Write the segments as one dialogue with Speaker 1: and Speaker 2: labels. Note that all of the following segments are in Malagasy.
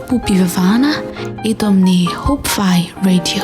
Speaker 1: Fanompoam-pivavahana eto amin'ny Hopefy Radio.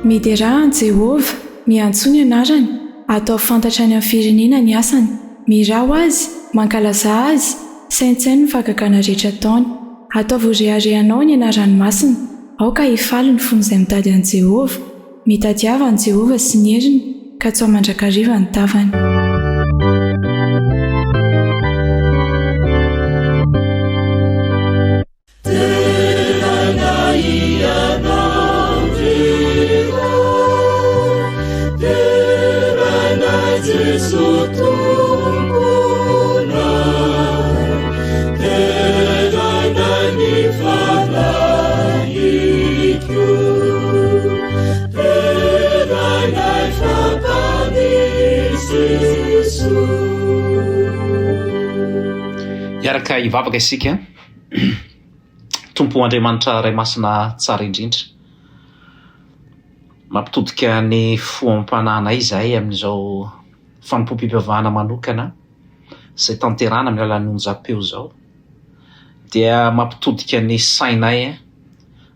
Speaker 2: Midera Jehova miantso ny anarany, atao fantatra any amin'ny firenena ny asany, mirao azy, mankalaza azy, saintsainy ny fahagagana rehetra ataony, ataovy reharehanao ny anarany masina, aoka hifaly ny fony izay mitady an Jehova, mitadiava an Jehova sy ny heriny, ka tsy mandrakariva ny tavany.
Speaker 3: Iaraka ivavaka isika tompo Andriamanitra ray masina tsara indrindra, mampitodika ny foam-panahana izahay amin'izao fanompoam-pivavahana manokana izay tanterana amin'ny alalan'ny onjam-peo zao, dia mampitodika ny sainay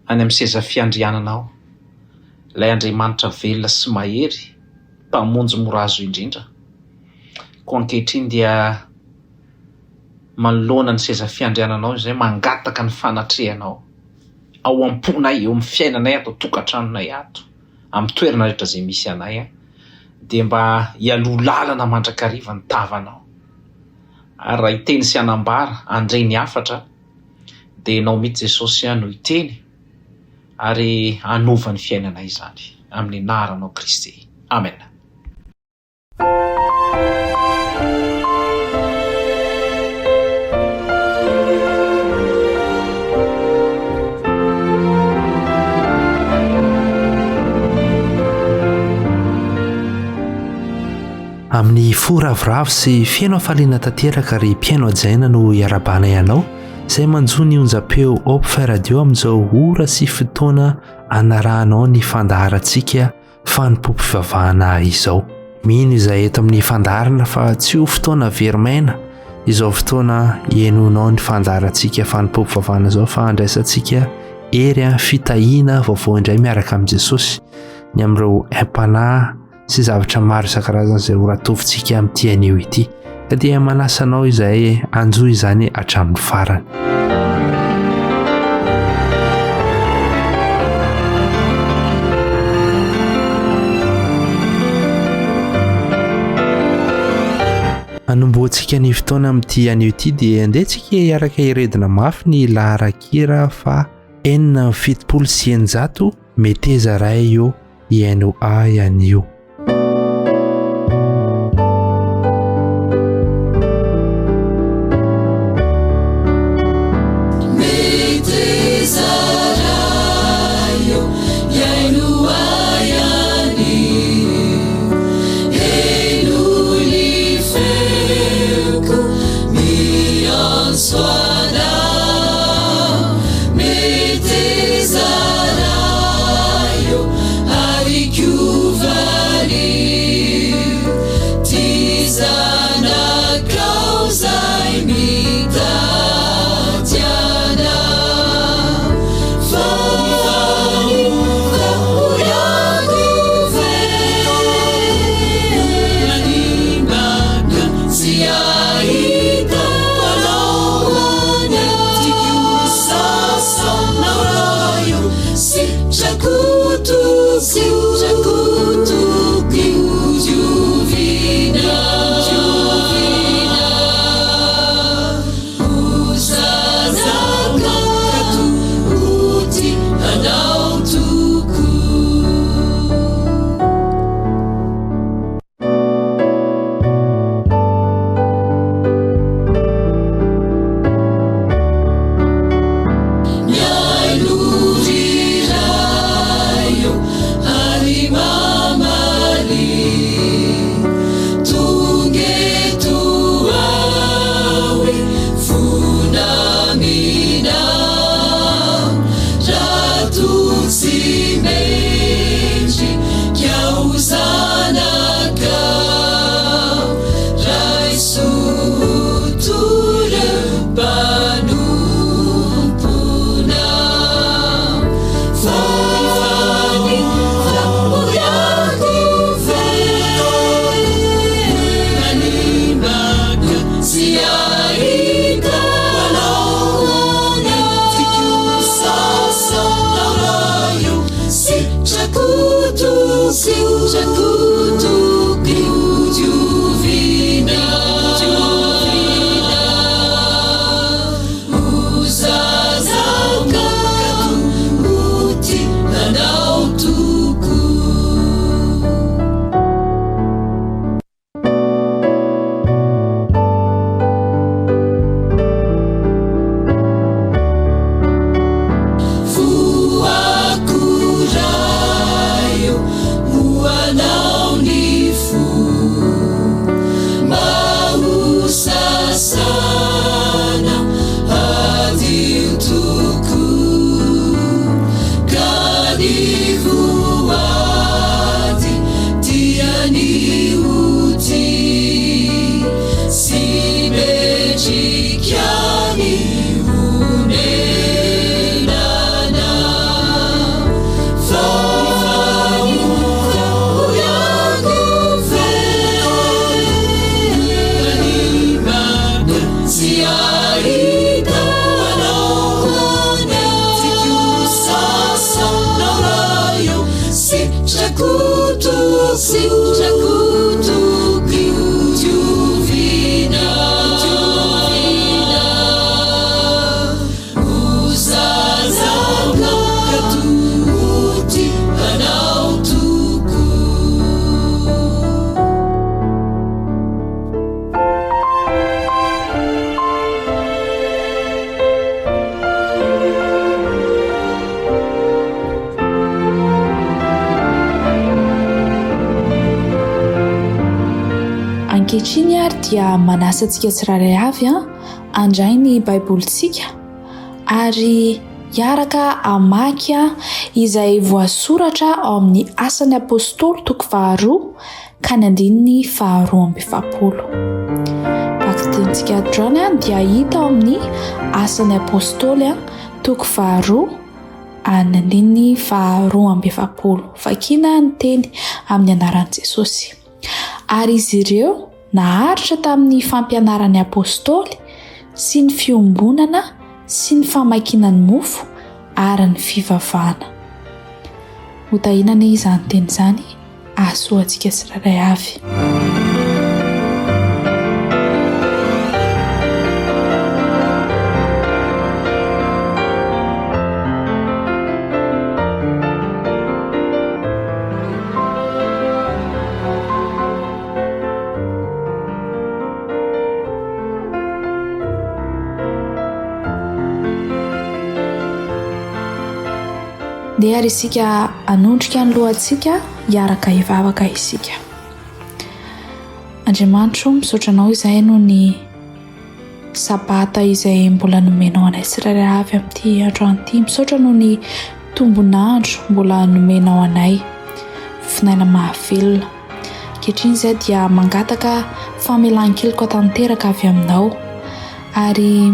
Speaker 3: any amin'ny seza fiandriananao, ilay Andriamanitra velona sy mahery, mpamonjy mora azo indrindra. Ko ankehitriny dia manoloana ny seza fiandriananao izay mangataka ny fanatrehanao ao am-ponay, eo amin'ny fiainanay ato, tokantranonay ato, amin'ny toerana rehetra izay misy anay, dia mba hialolalana mandrakariva ny tavanao. Ary raha hiteny sy hanambara andray ny afatra, dia nao mihitsy Jesosy no hiteny ary hanova ny fiainanay izany amin'ny anaranao Kristy. Amen.
Speaker 4: Amin'ny foravoravo sy fiaino hafaliana tanteraka ary mpiaino hajaina no iarabana ianao izay manjo ny onjam-peo Hopefy Radio amin'izao ora sy fotoana anarahanao ny fandaharantsika fanompoam-pivavahana izao. Mino izay eto amin'ny fandaharana fa tsy ho fotoana verimaina izao fotoana ienonao ny fandaharantsika fanompoam-pivavahana izao, fa andraisantsika ery fitahiana vaovao indray miaraka amin'i Jesosy ny amin'ireo aim-panahy sy zavatra maro isan-karazany izay ho ratovintsika amin'ity anio ity, ka dia manasanao izay anjo izany hatramin'ny farany. Anomboantsika ny fotoana amin'ity anio ity dia andehantsika hiaraka hiredina mafy ny laharan-kira fa 470 meteza ray eo iaino ihany io.
Speaker 1: Ankehitriny ary dia manasa antsika tsiraray avy handray ny baibolitsika ary hiaraka hamaky izay voasoratra ao amin'ny Asan'ny Apostoly toko 2 ka ny andininy 2:20. Bakitentsika drona dia hita ao amin'ny Asan'ny Apostoly toko 2 ny andininy 2:20. Vakina ny teny amin'ny anaran'i Jesosy. Ary izy ireo naharitra tamin'ny fampianaran'ny apôstôly sy ny fiombonana sy ny famakinany mofo ary ny fivavahana. Hotahinana izany teny izany ahasoantsika tsiraray avy. dia ary isika anondrika ny lohantsika hiaraka hivavaka isika. Andriamanitro, misaotra anao izay no ny sabata izay mbola nomenao anay tsirairay avy amin'ity androany ity. Misaotra no ny tombonandro mbola nomenao anay, finaina mahavelona. Ankehitriny izay dia mangataka famelan-keloka tanteraka avy aminao, ary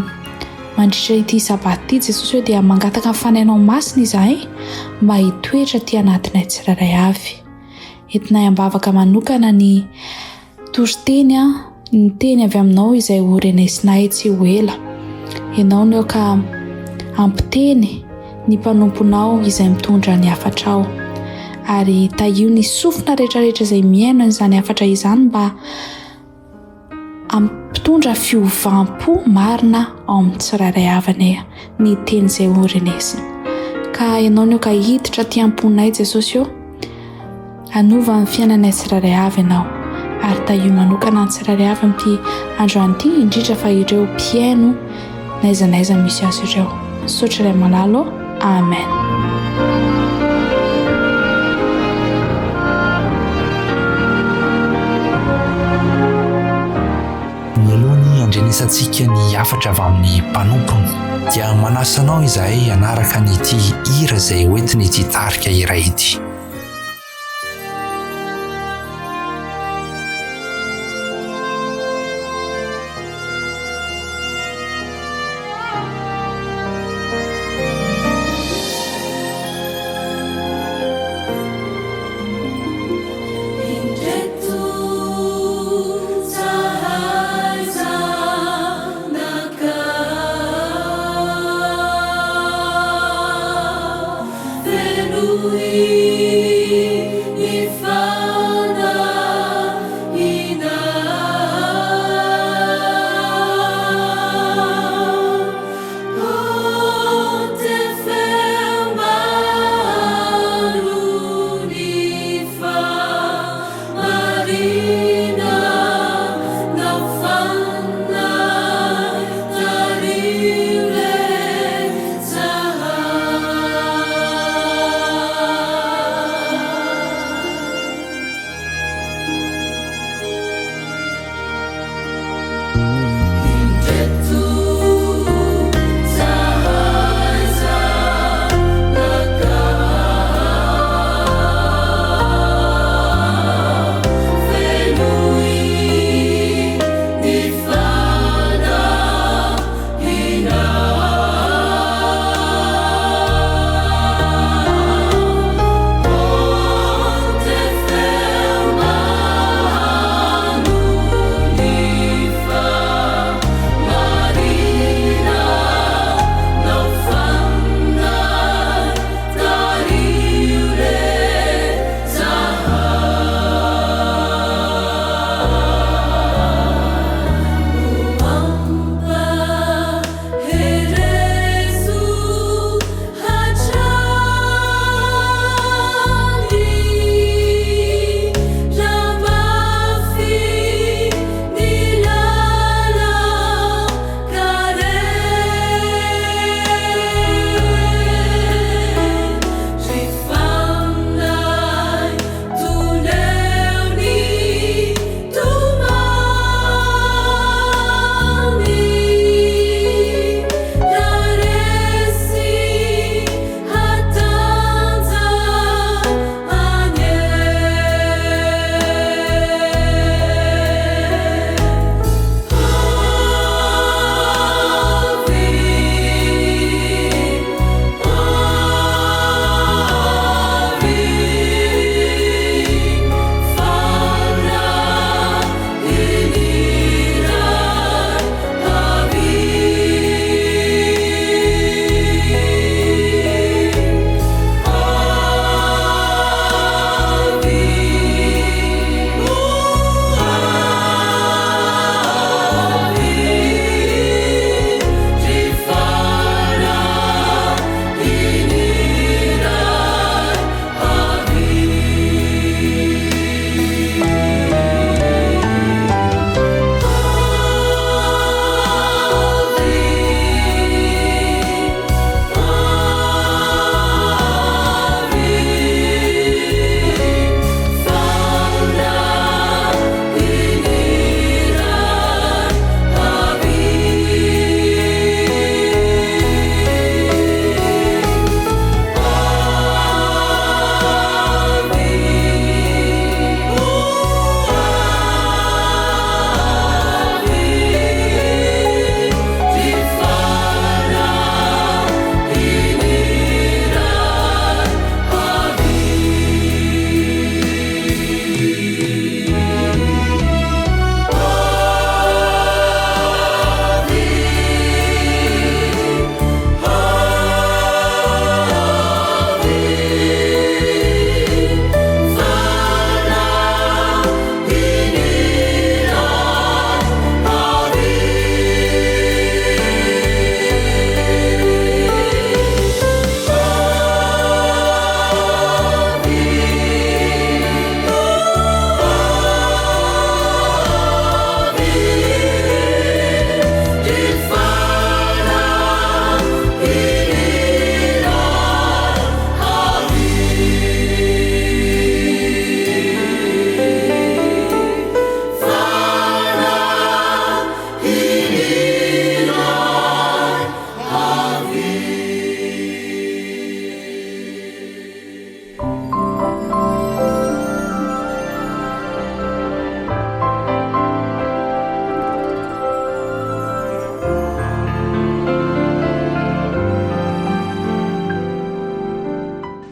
Speaker 1: mandritra ity sabata ity Jesosy hoe dia mangataka fanainao masina izahay mba hitoetra ty anatinay tsirairay avy. Entinay ambavaka manokana ny toriteny ny teny avy aminao izay ho renesinay tsy ho ela. Ianao no ka ampiteny ny mpanomponao izay mitondra ny afatrao, ary tahio ny sofina rehetrarehetra izay miaina izany afatra izany mba ampitondra fiovampo marina ao amin'ny tsirairay avy ny teny izay ho renesina. Ka ianao no ka hiditra ty amponay Jesosy eo, anova ny fiainanay tsirairay avy ianao, ary tahio manokana ny tsirairay avy amin'ity androany ity, indrindra fa ireo mpiaino naizanaiza misy azy ireo. Misaotra iray malalo. Amen.
Speaker 4: Mialohan'ny andrenesantsika ny afatra avy amin'ny mpanompony dia manasanao izahay hanaraka nyity hira izay hoentiny ity tarika iray ity.
Speaker 5: We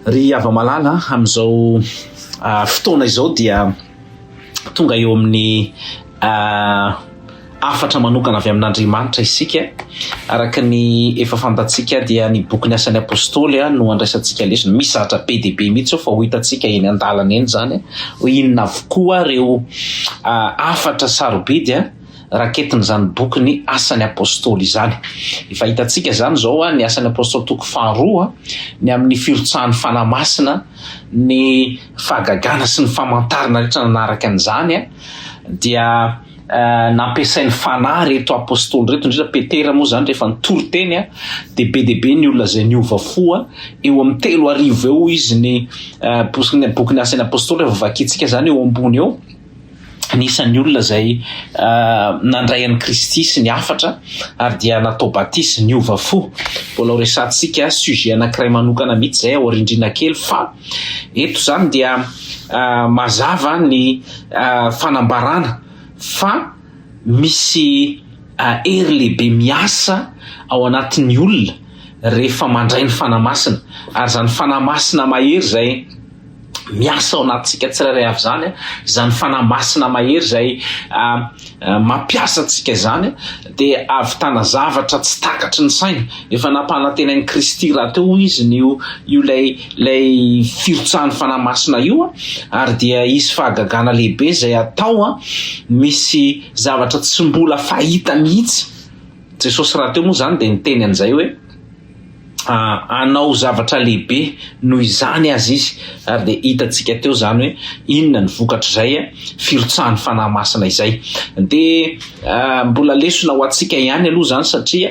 Speaker 3: ry ava-malala amin'izao fotoana izao dia tonga eo amin'ny afatra manokana avy amin'Andriamanitra isika araka ny efa fantatsika dia ny boky ny Asan'ny Apostoly no andraisantsika lesona misy zatra be dia be mihitsy fa ho hitantsika eny an-dalana eny zany hoe inona avokoa reo afatra sarobidy raketin'izany boky ny Asan'ny Apostoly izany. Efa hitantsika zany zao ny Asan'ny Apostoly toko 2 ny amin'ny firotsahan'ny fanamasina, ny fahagagana sy ny famantarana rehetra nanaraka an'izany dia nampiasain'ny fanahy reto apôstoly reto indrindra Petera moa zany rehefa nitoro teny de be ny olona zay niova fo eo amin'ny 3,000 eo izy ny boky ny Asan'ny Apôstoly efa vakitsika zany eo ambony eo nisan'ny olona zay nandray an'i Kristy sy ny afatra ary dia natao batisy niova fo. Mbola ho resantsika sujet anankiray manokana mihitsy zay ao rindrina kely fa eto zany dia mazava ny fanambarana fa misy hery lehibe miasa ao anatin'ny olona rehefa mandray ny fanamasina ary zany fanamasina mahery zay miasa ao anatintsika tsirairay avy zany zany fanamasina mahery zay mampiasa antsika zany dia avitana zavatra tsy takatry ny saina efa nampanantenain'i Kristy raha teo izy io lay firotsahan'ny fanamasina io ary dia izy fahagagana lehibe zay atao misy zavatra tsy mbola fahita mihitsy. Jesosy raha teo moa zany dia niteny an'izay hoe anao zavatra lehibe noho izany azy izy ary dia hitantsika teo zany hoe inona ny vokatra izay firotsahan'ny fanamasina izay dia mbola lesona ho antsika ihany aloha zany satria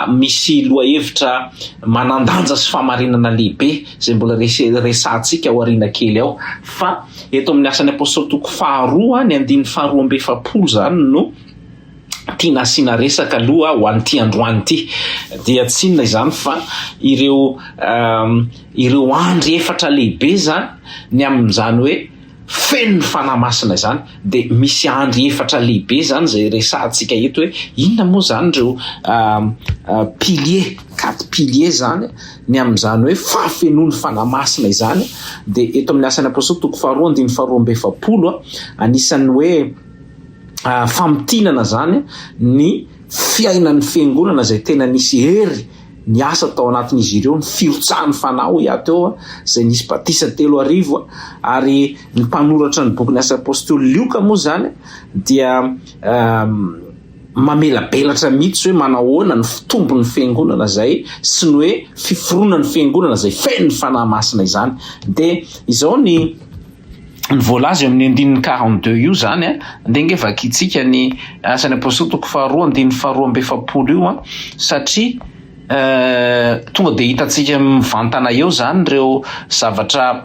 Speaker 3: misy lohahevitra manandanja sy famarinana lehibe zay mbola resantsika ao aoriana kely ao fa eto amin'ny Asan'ny Apôstoly toko 2 ny 270 zany no tiana asiana resaka aloha ho an'ity androany ity dia tsy inona izany fa ireo andry efatra lehibe zany ny amin'izany hoe feno ny fanamasina izany dia misy andry efatra lehibe zany zay resantsika eto hoe inona moa zany reo pilier 4 pilier zany ny amin'izany hoe fafenony fanamasina izany dia eto amin'ny Asan'ny Apôstoly toko 2:270 anisan'ny hoe famitinana zany ny fiainan'ny fiangonana zay tena nisy hery ny asa tao anatin'izy ireo ny firotsahan'ny fanahy teo zay nisy batisa 3,000 ary ny mpanoratra ny boky ny Asan'ny Apôstoly Lioka moa zany dia mamelabelatra mihitsy hoe manahoana ny fitombon'ny fiangonana zay sy ny hoe fiforonan'ny fiangonana zay feno ny fanahy masina izany dia izao ny voalaza amin'ny 42 io zany ndenge vakitsika ny Asan'ny Apôstoly toko 2:270 io satria tonga dia hitantsika mivantana eo zany reo zavatra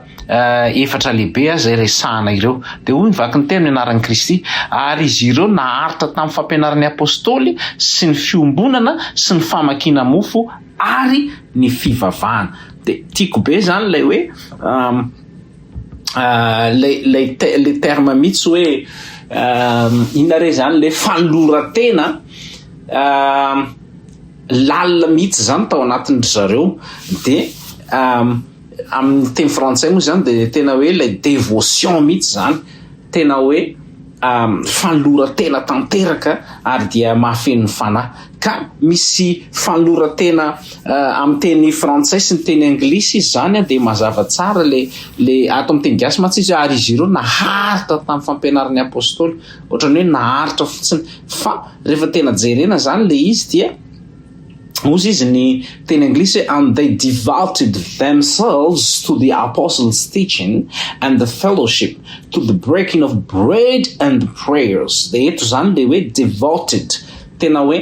Speaker 3: efatra lehibe zay resahana ireo dia hoy nivaky ny teny anaran'i Kristy ary izy ireo naharitra tamin'ny fampianaran'ny apôstoly sy ny fiombonana sy ny famakina mofo ary ny fivavahana. Dia tiako be zany lay hoe le terme mihitsy hoe inona re zany le fanolora-tena lalina mihitsy zany tao anatin'ny zareo dia amin'ny teny frantsay moa zany dia tena hoe le dévotion mihitsy zany tena hoe fanolora-tena tanteraka ary dia mahafeno ny fanahy ka misy fanolora-tena amin'ny teny frantsay sy ny teny anglisy izy zany dia mazava tsara le ato amin'ny teny gasy matsy izy ary izy ireo naharitra tamin'ny fampianaran'ny apôstoly ohatrany hoe naharitra fotsiny fa rehefa tena jerena zany le izy dia ozy izy ny teny anglisy and they devoted themselves to the apostles' teaching and the fellowship, to the breaking of bread and the prayers. Dia eto zany le hoe devoted tena hoe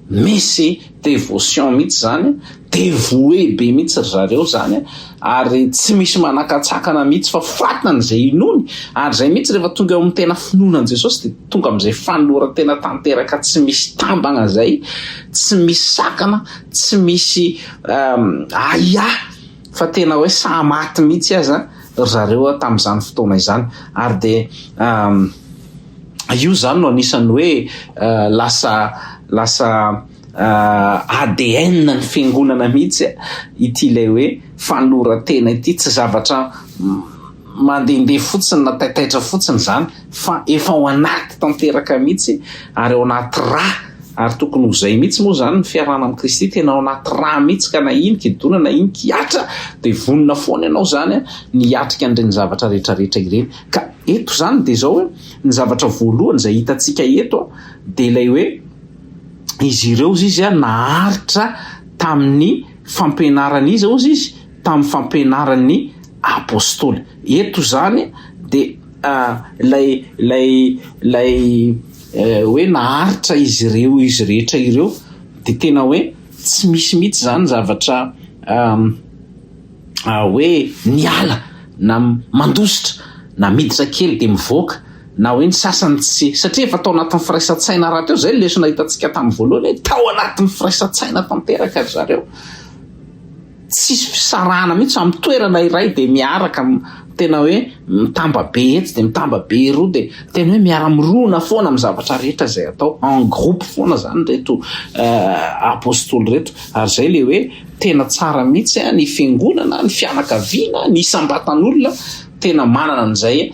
Speaker 3: misy devotion mihitsy zany devoe be mihitsy zareo zany ary tsy misy manakatsakana mihitsy fa fatana zay inony ary zay mihitsy rehefa tonga eo amin'ny tena finonan Jesosy dia tonga amin'izay fanolora-tena tanteraka tsy misy tambana zay, tsy misy sakana, tsy misy aia fa tena hoe samaty mihitsy aza zareo tamin'izany fotoana izany ary dia io zany no anisany hoe lasa ADN ny fiangonana mihitsy ity ilay hoe fanoratena ity, tsy zavatra mandehandeha fotsiny na taitaitra fotsiny zany, fa efa ao anaty tanteraka mihitsy ary ao anaty rà. Ary tokony ho zay mihitsy moa zany ny fiarahana amin'ny Kristy, tena ao anaty rà mihitsy, ka na iny kidona na iny kiatra de vonona foana ianao zany ny atrika an'ireny zavatra rehetrarehetra ireny. Ka eto zany de zao hoe ny zavatra voalohany zay hitantsika eto de ilay hoe izy ireo izy naharitra tamin'ny fampianarany izy ozy izy tamin'ny fampianaran'ny Apostoly. Eto zany de lay hoe naharitra izy rehetra ireo de tena hoe tsy misy mihitsy zany zavatra hoe niala na mandositra na miditra kely de mivoaka na hoe ny sasany tsy, satria efa tao anatin'ny firaisan-tsaina raha teo. Zay lesona hitantsika tamin'ny voalohany hoe tao anatin'ny firaisan-tsaina tanteraka zareo, tsisy fisarahana mihitsy amin'ny toerana iray de miaraka tena hoe mitamba be etsy de mitamba be roa de tena hoe miara-mirona foana amin'ny zavatra rehetra zay atao en groupe foana zany reto Apostoly reto. Ary zay le hoe tena tsara mihitsy ny fiangonana, ny fianakaviana, ny isambatan'olona tena manana an'izay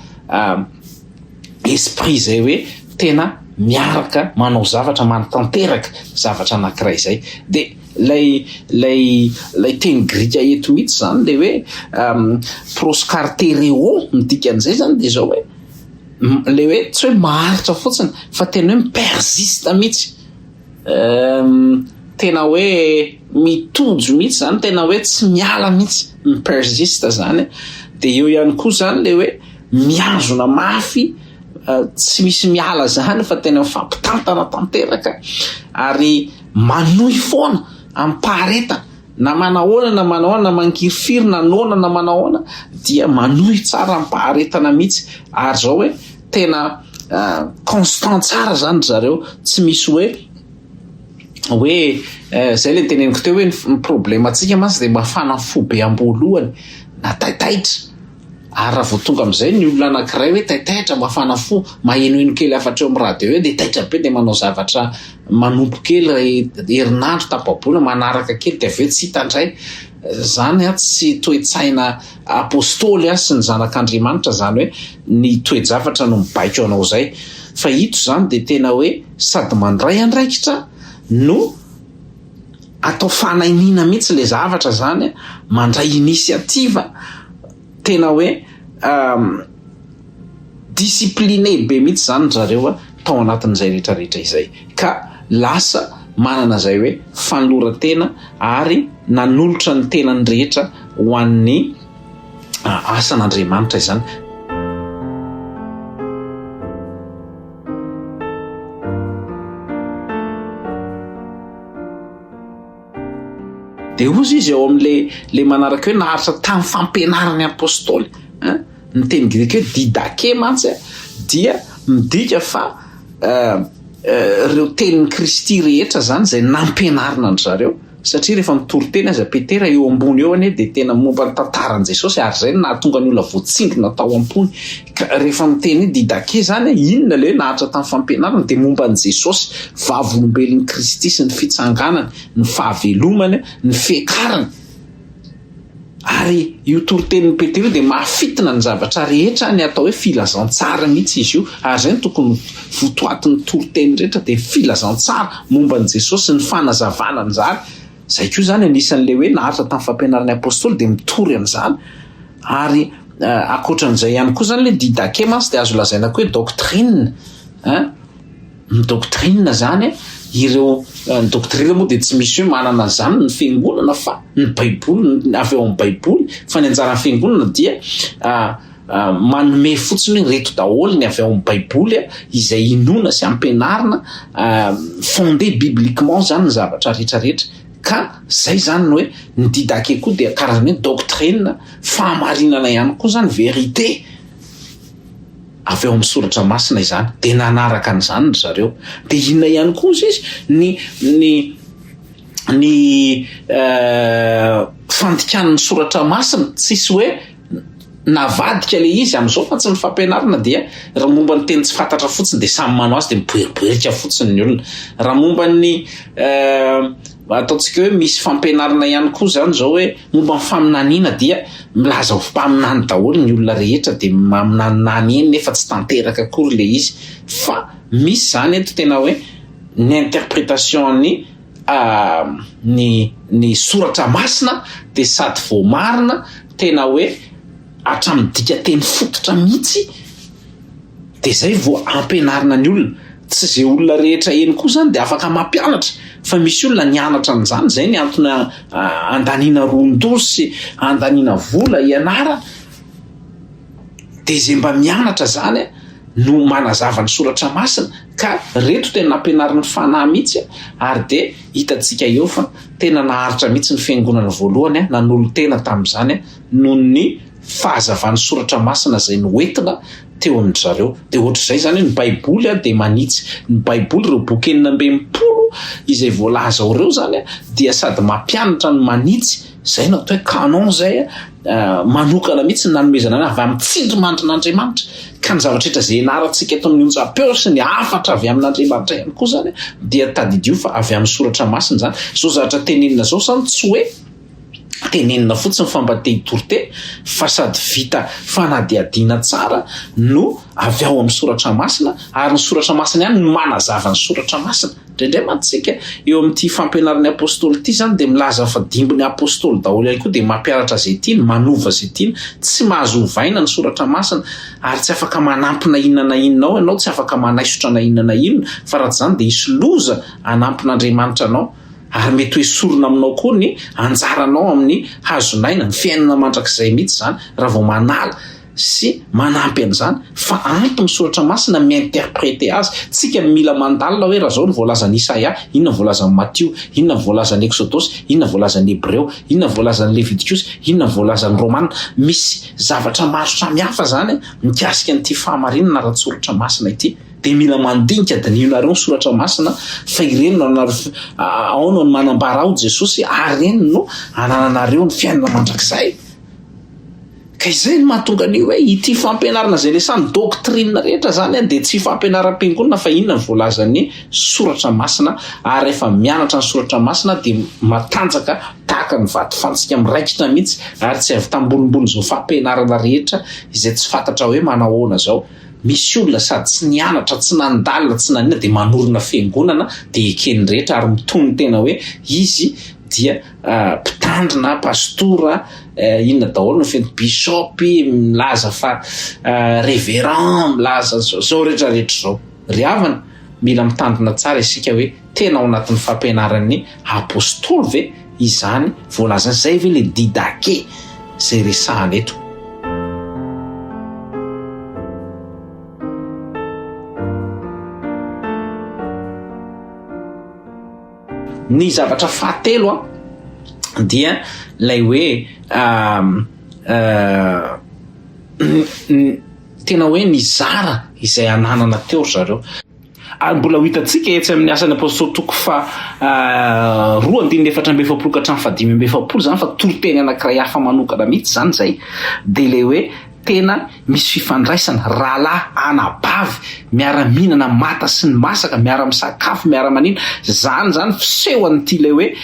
Speaker 3: esprit zay hoe tena miaraka manao zavatra, manatanteraka zavatra anankiray zay. De lay teny grika eto mihitsy zany le hoe proskartereo midika an'izay zany de zao hoe le hoe tsy hoe maharitra fotsiny fa tena hoe mipersiste mihitsy, tena hoe mitojo mihitsy zany, tena hoe tsy miala mihitsy, mipersiste zany. De eo ihany koa zany le hoe miazona mafy, tsy misy miala zany fa tena mifampitantana tanteraka ary manohy foana amin'ny pahareta, na manahoana na manahoana, na mankifiry na nona na manahoana dia manohy tsara amin'ny paharetana mihitsy. Ary zao hoe tena constant tsara zany zareo, tsy misy hoe zay le teneniko teo hoe ny problema atsika mantsy de mafana fo be ambolohany na taitaitra. Ary raha vao tonga amin'izay ny olona anankiray hoe taitaitra mafana fo, mahenoheno kely afatra eo amin'ny radio hoe de taitra be de manao zavatra manompo kely herinandro tapabola manaraka kely de aveo tsy hitandray zany tsy toe-tsaina Apostoly sy ny zanak'Andriamanitra zany hoe ny toe-javatra no mibaiko anao zay. Fa ito zany de tena hoe sady mandray andraikitra no atao fanainina mihitsy le zavatra zany, mandray inisiativa, tena hoe discipliné be mihitsy zany zareo tao anatin'izay rehetrarehetra izay, ka lasa manana zay hoe fanolora-tena ary nanolotra ny tenany rehetra ho an'ny asan'Andriamanitra izany. De ozy izy ao amin'le manaraka hoe naharitra tamin'ny fampianarany Apostoly, ny teny grika hoe didake mantsy dia midika fa reo tenin'ny Kristy rehetra zany zay nampianarina an zareo. Satria rehefa mitory teny aza Petera eo ambony eo ane de tena momba ny tantaran' Jesosy, ary zay nahatonga ny olona voatsingina tao ampony. Rehefa miteny didake zany inona le naharitra tamin'ny fampianarana de momba ny Jesosy, vavolombelon'ny Kristy sy ny fitsanganany, ny fahavelomany, ny fiakarany. Ary io toritenin'ny Petera de mahafitina ny zavatra rehetra ny atao hoe filazantsara mihitsy izy io. Ary zay tokony votoatin'ny toriteny rehetra de filazantsara momba ny Jesosy, ny fanazavana ny zany. Zay koa zany anisan'le hoe naharitra tamin'ny fampianarany Apostoly de mitory an'izany. Ary akoatran'izay ihany koa zany le didake mantsy de azo lazaina koa hoe doctrine, ny doctrine zany ireo ny doctrine moa de tsy misy hoe manana zany ny fiangonana fa ny baiboly, avy eo amin'ny baiboly, fa ny anjaran'ny fiangonana dia manome fotsiny reto daholo ny avy ao amin'ny baiboly izay inona sy ampianarina, fondé bibliquement zany ny zavatra rehetrarehetra. Ka zay zany hoe ny didake koa dia karazany hoe doctrine, fahamarinana ihany koa zany, vérité avy eo amin'ny soratra masina izany, de nanaraka an'izany zareo. De inona ihany koa izy ny fandikan'ny soratra masina, tsisy hoe navadika le izy am'izao fa tsy ny fampianarana dia raha momba ny teny tsy fantatra fotsiny de samy manao azy de miboeriboerika fotsiny ny olona. Raha momba ny ataontsika hoe misy fampianarana ihany koa zany zao hoe momba ny faminaniana dia milaza ho mpaminany daholo ny olona rehetra de maminaninany eny nefa tsy tanteraka akory le izy. Fa misy zany eto tena hoe ny interprétation ny soratra masina de sady voamarina tena hoe hatramin'ny dika teny fototra mihitsy de zay vao ampianarina ny olona. Tsy zay olona rehetra eny koa zany de afaka mampianatra fa misy olona nianatra an'izany zay ny antony andaniana ron-dosy andaniana vola ianara de zay mba mianatra zany no manazava ny soratra masina ka reto tena nampianarina ny fanahy mihitsy ary de hitantsika eo fa tena naharitra mihitsy ny fiangonana voalohany nanolo tena tamin'izany noho ny fahazavan'ny soratra masina zay noentina teo amin'ny zareo. De ohatr'izay zany ny baiboly de manitsy ny baiboly reo boky 600 izay voalaza reo zany dia sady mampianatra ny manitsy zay no atao hoe canon zay manokana mihitsy nanomezana avy amin'ny tsindrimandrin'Andriamanitra ka ny zavatra rehetra zay ianarantsika eto amin'ny onjam-peo sy ny afatra avy amin'Andriamanitra ihany koa zany dia tadidio fa avy amin'ny soratra masina zany. Zao zavatra tenenina zao zany tsy hoe tenenina fotsiny fambatehitory fa sady vita fanadiadiana tsara no avy ao amin'ny soratra masina ary ny soratra masina ihany no manazava ny soratra masina. Indrindray mantsika eo amin'ity fampianaran'ny apôstoly ity zany de milaza fa dimbony apôstoly daholo ihany koa de mampianatra zay tiany manova zay tiany tsy mahazo ovaina ny soratra masina ary tsy afaka manampina inona na inona ao ianao tsy afaka manaisotra na inona na inona fa raha zany de isy loza anampin'Andriamanitra anao ary mety hoe sorona aminao koa ny anjaranao amin'ny hazonaina ny fiainana mandrakizay mihitsy zany raha vao manala sy manampy an'izany fa ampy ny soratra masina miinterpréter azy. Tsika mila mandalina hoe raha zao ny voalazan'ny Isaia, inona ny voalazan'ny Matthieu, inona ny voalazan'ny Exodus, inona ny voalazan'ny Hébreu, inona ny voalazan'ny Leviticus, inona ny voalazan'ny Romaina. Misy zavatra maro samihafa zany mikasika an'ity fahamarinana ara-soratra masina ity. De mila mandinika dinionareo ny soratra masina fa ireny ao no manambara ao Jesosy ary reny no anananareo ny fiainana mandrakizay. Ka izay no mahatonga ny hoe ity fampianarana zay lesany doctrine rehetra zany de tsy fampianaram-piangonana fa inona ny voalazan'ny soratra masina ary rehefa mianatra ny soratra masina de matanjaka tahaka ny vato fantsika miraikitra mihitsy ary tsy avy tambonimbony zao fampianarana rehetra izay tsy fantatra hoe manao ahoana zao. Misy olona sady tsy nianatra tsy nandalina tsy nanina de manorina fiangonana de ekeny rehetra ary mitony tena hoe izy dia mpitandrina pastora inona daholo no feny bishopy milaza fa révérend milaza zao rehetrarehetra zao. Ry havana mila mitandrina tsara isika hoe tena ao anatin'ny fampianaran'ny apôstoly ve izany voalaza zay ve le didake zay resahana eto. Ny zavatra fahatelo dia lay hoe tena hoe ny zara izay ananana teo zareo. Ary mbola ho hitantsika etsy amin'ny asan'ny apôstoly toko fa 2:4-7 zany fa toroteny anankiray hafa manokana mihitsy zany zay de le hoe tena misy fifandraisana rahalahy anabavy miara-mihinana mata sy ny masaka miara-misakafo miara-manina zany fisehoan'ity le hoe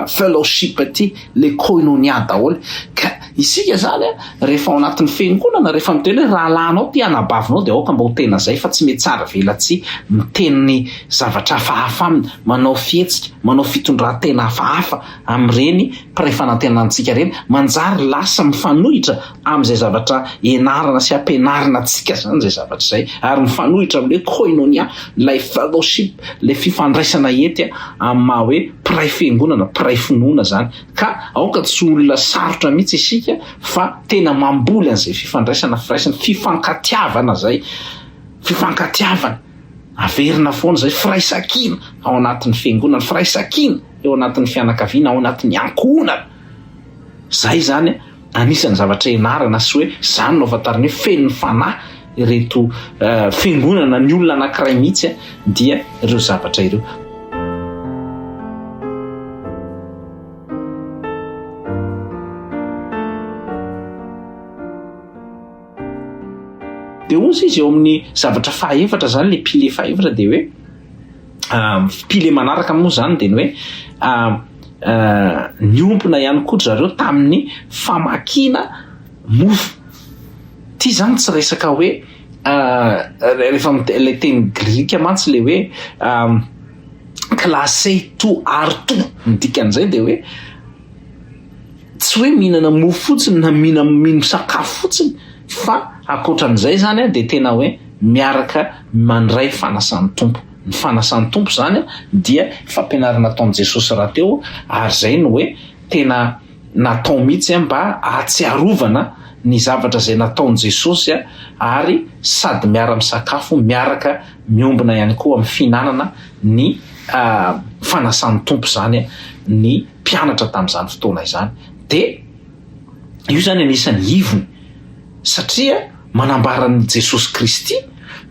Speaker 3: fellowship ty le koinonia daholo. Ka isika zany rehefa ao anatin'ny fiangonana rehefa miteny hoe rahalahinao ty anabavinao de aoka mba ho tena zay fa tsy mety tsara velatsy miteny zavatra hafahafa aminy manao fihetsika manao fitondran-tena hafahafa amin'ireny mpiray fanantenantsika reny manjary lasa mifanohitra amin'izay zavatra enarana sy ampianarina antsika zany zay zavatra zay ary mifanohitra amin'le koinonia lay fellowship le fifandraisana ety amin'ny maha hoe mpiray fiangonana mpiray finoana zany. Ka aoka tsy olona sarotra mihitsy isika fa tena mamboly an'izay fifandraisana fifankatiavana zay fifankatiavana averina foana zay firaisankina ao anatin'ny fiangonana firaisankina eo anatin'ny fianakaviana ao anatin'ny ankohonana zay zany anisan'ny zavatra enarana sy hoe zany no afantariny hoe feno ny fanahy ireto fiangonana ny olona anankiray mihitsy dia ireo zavatra ireo. de ozy izy eo amin'ny zavatra fahaefatra zany le pile fahaefatra de hoe pile manaraka moa zany de ny hoe niompona ihany koa zareo tamin'ny famakina mofo. Ty zany tsy resaka hoe rehefa le teny grika mantsy le hoe classé tout arto dikan'izay de hoe tsy hoe mihinana mofo fotsiny na mino sakafo fotsiny fa akoatran'izay zany de tena hoe miaraka mandray fanasan'ny tompo. Ny fanasan'ny tompo zany dia fampianarana nataon'i Jesosy raha teo ary zay no hoe tena natao mihitsy mba ahatsiarovana ny zavatra zay nataon'i Jesosy ary sady miara-misakafo miaraka miombona ihany koa amin'ny fihinanana ny fanasan'ny tompo zany ny mpianatra tamin'izany fotoana izany. De io zany anisan'ny ivony satria manambara ny Jesosy Kristy,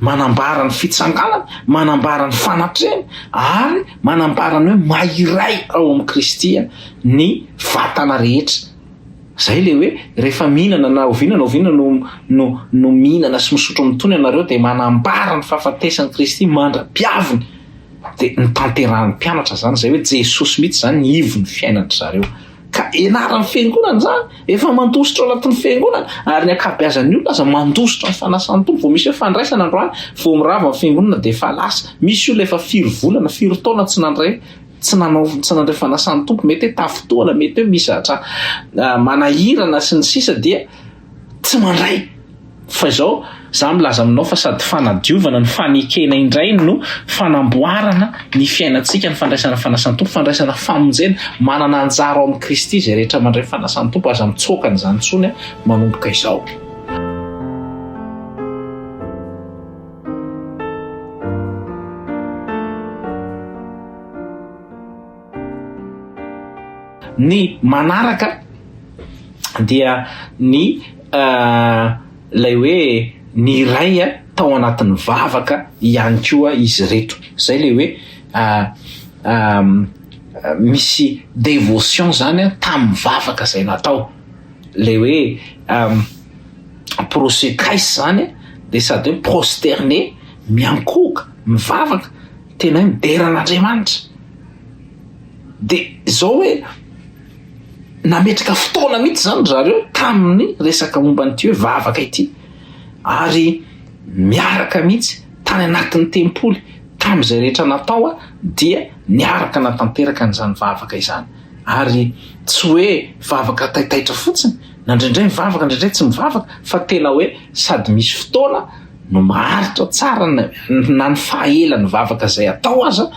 Speaker 3: manambara ny fitsanganana, manambara ny fanatrehana ary manambara ny hoe mahiray ao amin'ny Kristy ny vatana rehetra. Zay le hoe rehefa mihinana na ovinana no mihinana sy misotro mitony ianareo de manambara ny fahafatesan'ny Kristy mandra-piaviny de ny tanterahan'ny mpianatra zany zay hoe Jesosy mihitsy zany ny ivony fiainan'ny zareo. Ka ianaran'ny fiangonana zany efa mandositra ao anatin'ny fiangonana ary ny akabeazan'ny olona aza mandositra ny fanasan'ny tompo. Vao misy hoe fandraisana androany vao mirava amin'ny fiangonana de fa lasa. Misy olona efa 4 volana 4 taona tsy nandray fanasan'ny tompo, mety hoe tafotoana, mety hoe misy atra manahirana sy ny sisa dia tsy mandray. Fa izao za milaza aminao fa sady fanadiovana ny fanekena indray no fanamboarana ny fiainantsika ny fandraisana fanasan'ny tompo, fandraisana famonjena manana anjara ao amin'ny Kristy zay rehetra mandray fanasan'ny tompo aza mitsokana zany tsony manomboka izao. Ny manaraka dia ny lay hoe ny ray tao anatin'ny vavaka ihany koa izy reto. Zay le hoe misy dévotion zany tamin'ny vavaka zay natao. Le hoe prosekais zany de sady hoe prosterné miankoka mivavaka tena hoe mideran'Andriamanitra. De zao hoe nametraka fotoana mihitsy zany zareo tamin'ny resaka momba nyty hoe vavaka ity ary miaraka mihitsy tany anatin'ny tempoly tamin'izay rehetra natao dia niaraka natanteraka n'izany vavaka izany. Ary tsy hoe vavaka taitaitra fotsiny na indraindray mivavaka indraindray tsy mivavaka fa tena hoe sady misy fotoana no maharitra tsara na ny fahaelany vavaka zay atao aza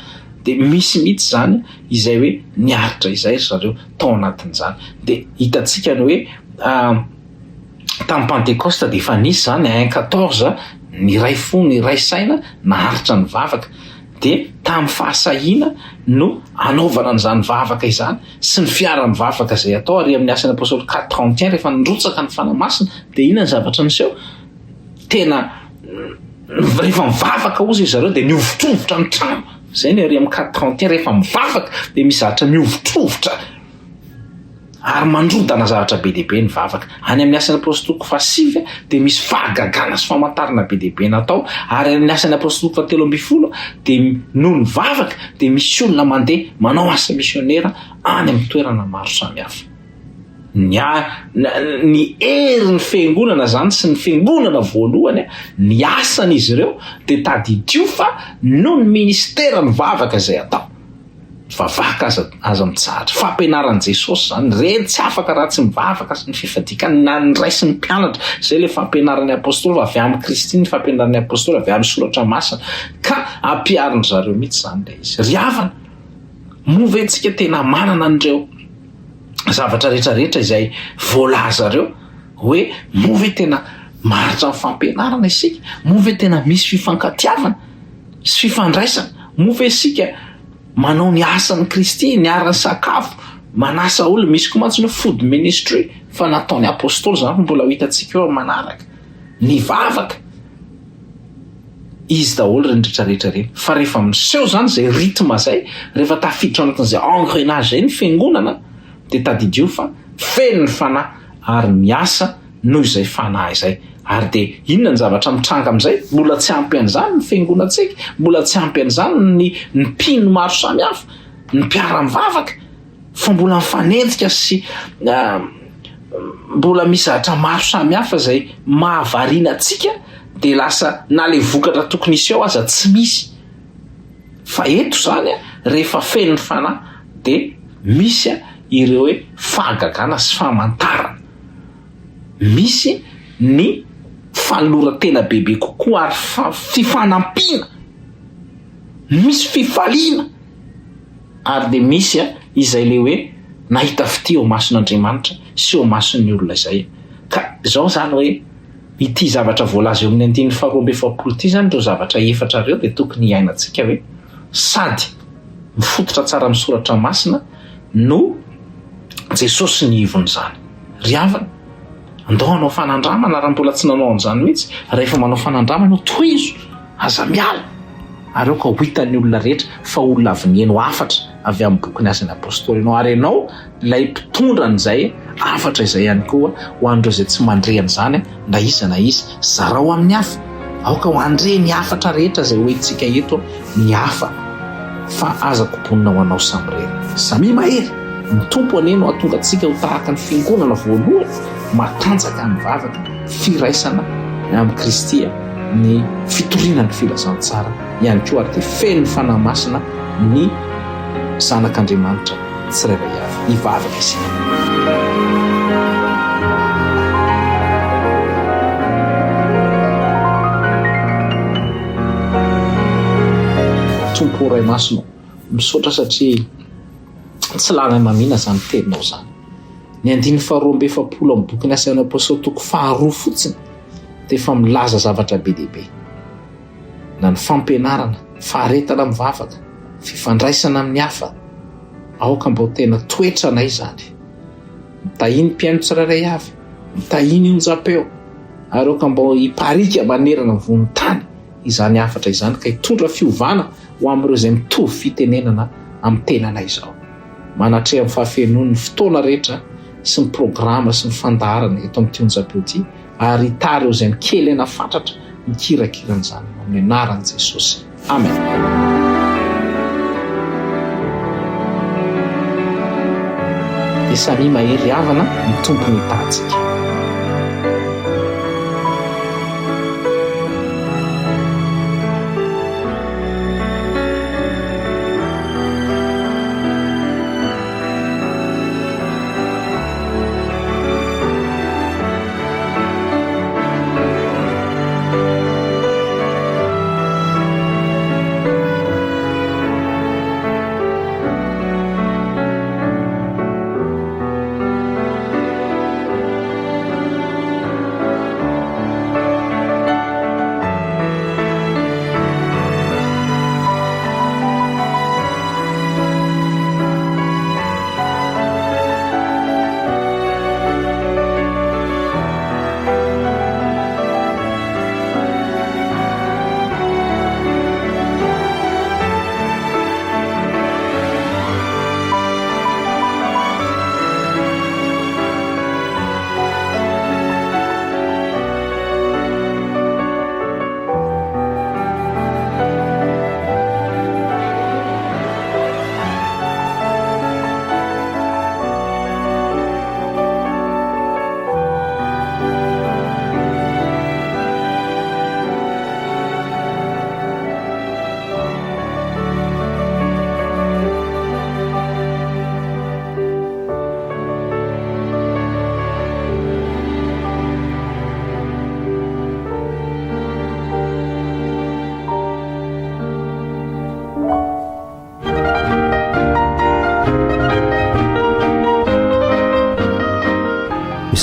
Speaker 3: de misy mihitsy zany izay hoe niaritra izay zareo tao anatin'izany. De hitatsika ny hoe tamin'ny Pentecoste de efa nisy zany 1:14 ny ray fo ny ray saina naharitra ny vavaka. De tamin'ny fahasahina no anaovana an'izany vavaka izany sy ny fiaran'ny vavaka zay atao ary amin'ny Asan'ny Apostoly 4:31 rehefa nrotsaka ny fanamasina de ina ny zavatra niseho tena rehefa mivavaka ozy zareo de niovitrovotra ny trano. Zay ny ary amin'ny 4:31 rehefa mivavaka de misy zavatra miovitrovotra ary mandrodana zavatra be dehibe ny vavaka. Any amin'ny Asan'ny Apostoly 5 de misy fahagagana sy famantarana be dehibe natao ary amin'ny Asan'ny Apostoly 7 de noho ny vavaka de misy olona mandeha manao asa misionera any amin'ny toerana maro samihafa. Ny erin'ny fiangonana zany sy ny fiangonana voalohany ny asan'izy ireo de tadidio fa noho ny ministera ny vavaka zay atao. Vavaka aza mitsahatra fampianaran'i Jesosy zany reny tsy afaka raha tsy mivavaka sy ny fifadikany na ny ray sy ny mpianatra. Zay le fampianaran'ny apôstoly avy amin'ny Kristy, ny fampianaran'ny apôstoly avy amin'ny soratra masina ka ampiariny zareo mihitsy zany le izy. Riavana move antsika tena manana an'ireo zavatra rehetrarehetra izay voalazareo hoe move tena maritra amin'ny fampianarana isika, move tena misy fifankatiavana sy fifandraisana, move isika manao ny asan'ny Kristy, ny aran'ny sakafo, manasa olona. Misy koa mantsy ny food ministry fa nataon'ny apôstoly zany mbola ho hitantsika eo manaraka ny vavaka izy daholo reny rehetrarehetra reny. Fa rehefa miseho zany zay rythme zay, rehefa tafiditra anatin'izay engrenage zay ny fiangonana de tadidio fa feno ny fanahy ary miasa noho izay fanahy izay ary de inona ny zavatra mitranga amin'izay mbola tsy ampy an'izany ny fiangonantsika mbola tsy ampy an'izany ny mpino maro samihafa ny mpiara-mivavaka fa mbola mifanenjika sy mbola misy zavatra maro samihafa zay mahavariana atsika de lasa na le vokatra tokony isy ao aza tsy misy fa eto zany rehefa feno ny fanahy de misy ireo hoe fahagagana sy famantarana misy ny fanolora-tena bebe kokoa ary fifanampiana misy fifaliana ary de misy izay le hoe nahita fity eo mason'Andriamanitra sy eo mason'ny olona izay ka zao zany hoe ity zavatra voalaza eo amin'ny 19:20 ty zany reo zavatra efatra reo de tokony iainantsika hoe sady mifototra tsara misoratra masina no Jesosy ny ivony zany ry havana andao anao fanandramana raha mbola tsy nanao an'izany mihitsy rehefa manao fanandramana tohizo aza miala ary ao ka ho hitan'ny olona rehetra fa olona avy nieno afatra avy amin'ny bokin'ny Asan'ny Apostoly ianao ary ianao ilay mpitondra an'izay afatra izay ihany koa ho an'ireo izay tsy mandre an'izany na iza zarao amin'ny hafa ao ka ho andre ny afatra rehetra izay hoentsika eto ny hafa fa aza koponina ho anao samyrery samy mahery ny tompo aneno atonga antsika ho tahaka ny fiangonana voalohany matanjaka amin'ny vavaka firaisana amin'ny Kristy ny fitoriana ny filazantsara ihany koa ary de feno ny fanahy masina ny zanak'Andriamanitra tsirairay avy hivavaka isika. Tompo ray masino misaotra satria tsy lany mamina zany teninao zany ny 19:20 amin'ny bokin'ny Asan'ny Apostoly toko 2 fotsiny de efa milaza zavatra be dehibe na ny fampianarana faharetana mivavaka fifandraisana amin'ny hafa aoka mba tena toetranay zany mitahiny mpiaino tsirairay avy mitahiny onjapeo ary aoka mba hiparika manerana ny vonin-tany izany afatra izany ka hitondra fiovana ho amin'ireo izay mitovy fitenenana amin'ny tenanay izao manatrea amin'ny fahafenony ny fotoana rehetra sy ny programa sy ny fandaharana eto amin'ity onjapeo ity ary tary eo izay mikely ena fantatra mikirakirana amin'ny anaran'i Jesosy amen. De samy mahery havana ny tompony tahantsika.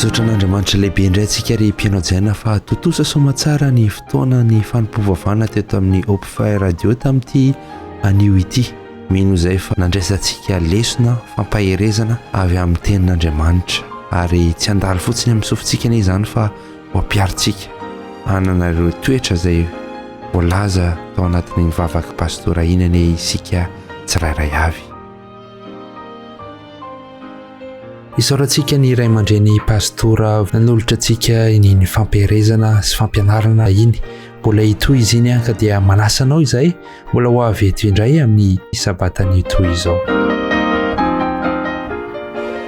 Speaker 4: misaotra an'Andriamanitra lehibe indray antsika ry mpianajaina fa totosa somatsara ny fotoana ny fanompoam-pivavahana teto amin'ny Hopefy Radio tamin'ity anio ity mino izay fa nandraisantsika lesona fampaherezana avy amin'ny tenin'Andriamanitra ary tsy andalo fotsiny amin'ny sofintsika anie izany fa ho ampiaritsika hanana ireo toetra izay voalaza tao anatin'ny vavaka pastora inany isika tsirairay avy. isaorantsika ny iray aman-dreny pastora nanolotra antsika ny fampiarezana sy fampianarana iny. Mbola itoy izy iny ka dia manasanao izay mbola ho avy eto indray amin'ny sabatany itoy izao.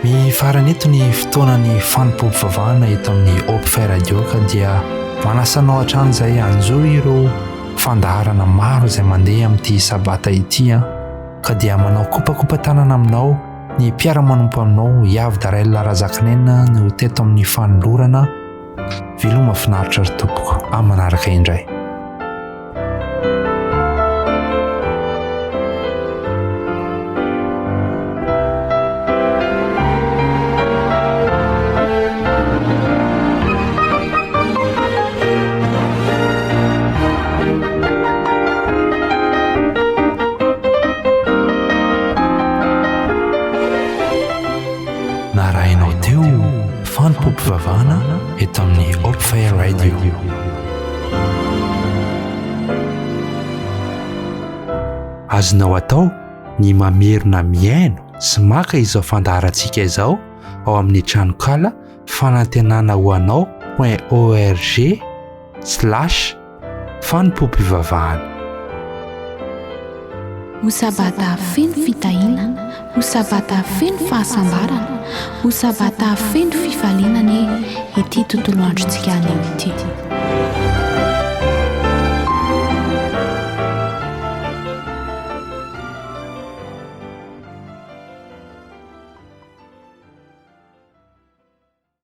Speaker 4: Mifarana eto ny fotoanany Fanompoam-pivavahana eto amin'ny Hopefy Radio ka dia manasanao hatrany izay anjoy ireo fandaharana maro izay mandeha amin'ity sabata ity ka dia manao kopakopa tanana aminao ny mpiara-manompo aminao Iavy Daraila Razakanena no teto amin'ny fanolorana. Veloma finaritra ry tompoko amin'ny manaraka indray. Narahinao teo Fanompoam-pivavahana eto amin'ny Hopefy Radio. Azonao atao ny mamerina miaino sy maka izao fandaharantsika izao ao amin'ny tranokala fanantenana ho anao.org/Fanompoam-pivavahana.
Speaker 1: Ho sabata feno fitahina, ho sabata feno fahasambarana, ho sabata feno fifalinana ity tontolo androntsika anio ity.